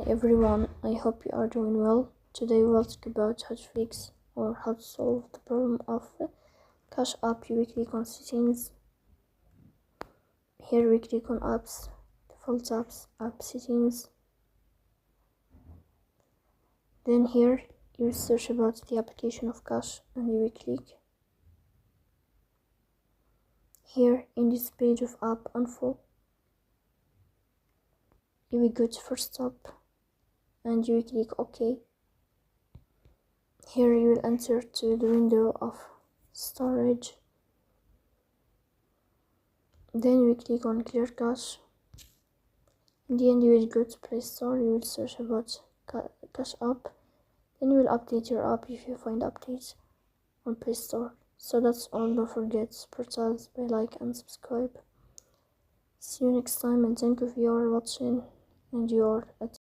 Everyone, I hope you are doing well. Today we'll talk about how to fix or how to solve the problem of Cash App. We click on settings. Here we click on apps, default apps, app settings. Then here you search about the application of Cash and you will click. Here in this page of app info, you will go to first stop and you will click OK. Here you will enter to the window of storage. Then you will click on clear cache. In the end you will go to Play Store, you will search about Cash App. Then you will update your app if you find updates on Play Store. So that's all, don't forget to support us by like and subscribe. See you next time and thank you for your watching and your attention.